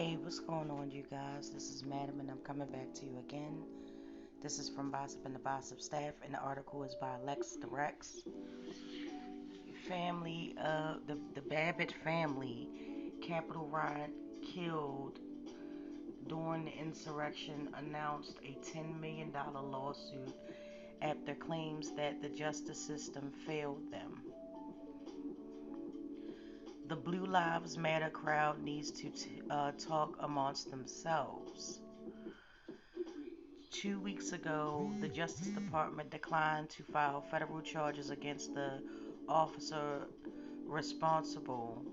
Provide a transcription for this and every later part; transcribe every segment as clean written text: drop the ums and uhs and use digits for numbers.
Hey, what's going on, you guys? This is Madam, and I'm coming back to you again. This is from Bossip and the Bossip staff, and the article is by lexdirects. The Babbitt family, Capitol riot killed during the insurrection, announced a $10 million lawsuit after claims that the justice system failed them. The Blue Lives Matter crowd needs to talk amongst themselves. 2 weeks ago, the Justice Department declined to file federal charges against the officer responsible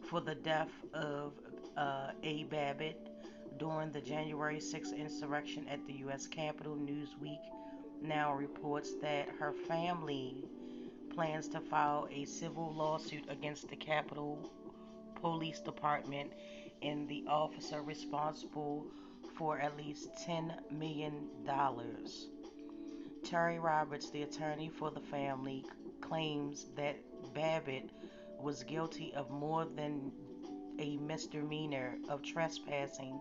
for the death of A. Babbitt during the January 6th insurrection at the U.S. Capitol. Newsweek now reports that her family plans to file a civil lawsuit against the Capitol Police Department and the officer responsible for at least $10 million. Terry Roberts, the attorney for the family, claims that Babbitt was guilty of more than a misdemeanor of trespassing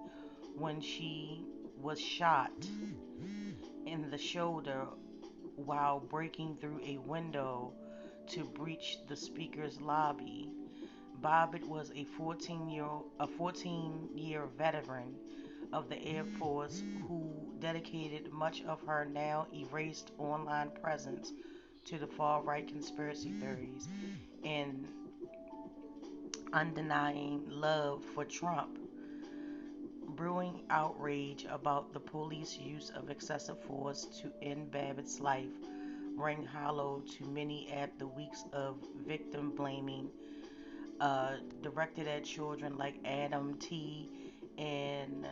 when she was shot in the shoulder while breaking through a window to breach the speaker's lobby. Babbitt was a 14-year veteran of the Air Force who dedicated much of her now erased online presence to the far right conspiracy theories and undenying love for Trump. Brewing outrage about the police use of excessive force to end Babbitt's life rang hollow to many after weeks of victim blaming directed at children like Adam T. and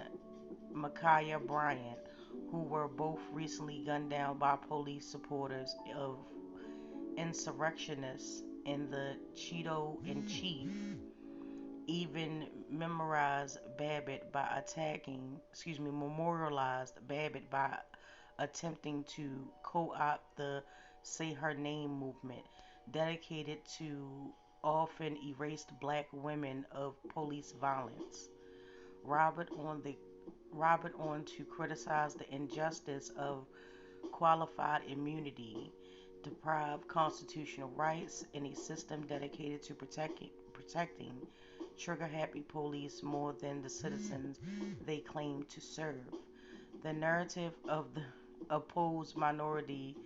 Micaiah Bryant, who were both recently gunned down by police supporters of insurrectionists. And the Cheeto in chief even memorialized Babbitt by attempting to co-opt the Say Her Name movement, dedicated to often erased black women of police violence. Robert on the Robert on to criticize the injustice of qualified immunity, deprived constitutional rights, and a system dedicated to protecting trigger-happy police more than the citizens they claim to serve. The narrative of the opposed minority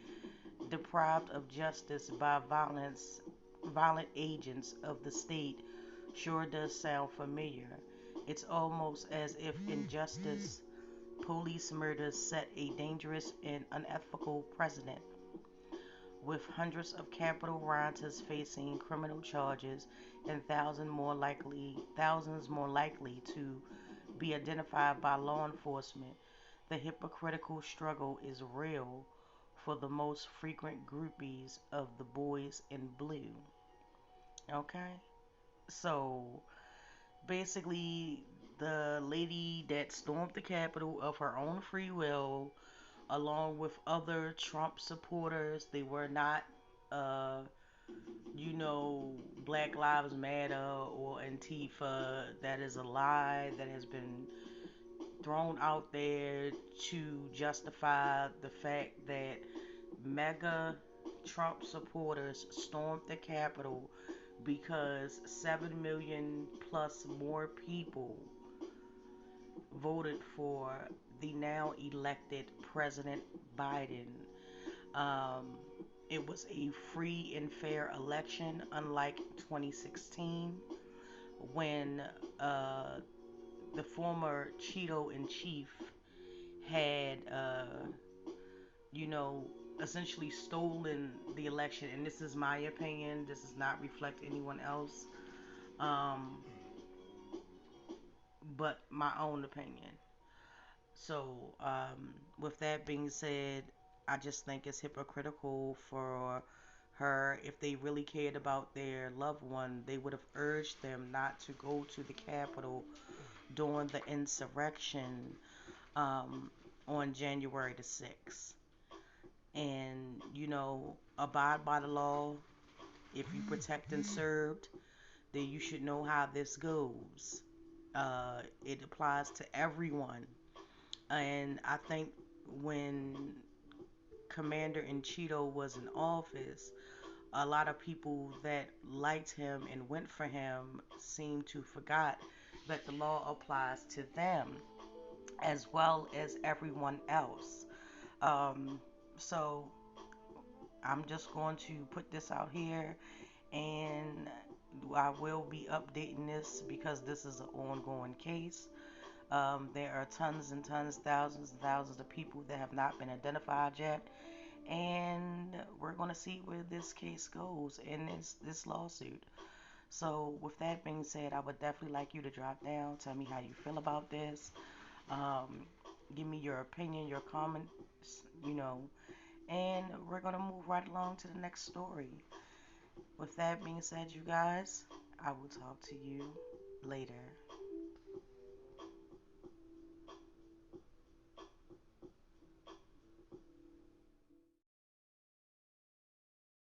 deprived of justice by violent agents of the state sure does sound familiar. It's almost as if injustice, police murders set a dangerous and unethical precedent, with hundreds of Capitol rioters facing criminal charges and thousands more likely to be identified by law enforcement. The hypocritical struggle is real for the most frequent groupies of the boys in blue. Okay? So basically, the lady that stormed the Capitol of her own free will, along with other Trump supporters, they were not, uh, Black Lives Matter or Antifa. That is a lie that has been thrown out there to justify the fact that mega Trump supporters stormed the Capitol because 7 million plus more people voted for the now elected President Biden. Um, it was a free and fair election, unlike 2016, when the former Cheeto in chief had, you know, essentially stolen the election. And this is my opinion. This does not reflect anyone else, um, but my own opinion. So, with that being said, I just think it's hypocritical for her. If they really cared about their loved one, they would have urged them not to go to the Capitol during the insurrection on January the 6th. And, abide by the law. If you protect and served, then you should know how this goes. It applies to everyone. And I think when Commander in Cheeto was in office, a lot of people that liked him and went for him seem to forgot that the law applies to them as well as everyone else. Um, so I'm just going to put this out here, and I will be updating this because this is an ongoing case. There are tons and tons, thousands and thousands of people that have not been identified yet, and we're going to see where this case goes in this lawsuit. So, with that being said, I would definitely like you to drop down, tell me how you feel about this, um, give me your opinion, your comments, you know, and we're going to move right along to the next story. With that being said, you guys, I will talk to you later.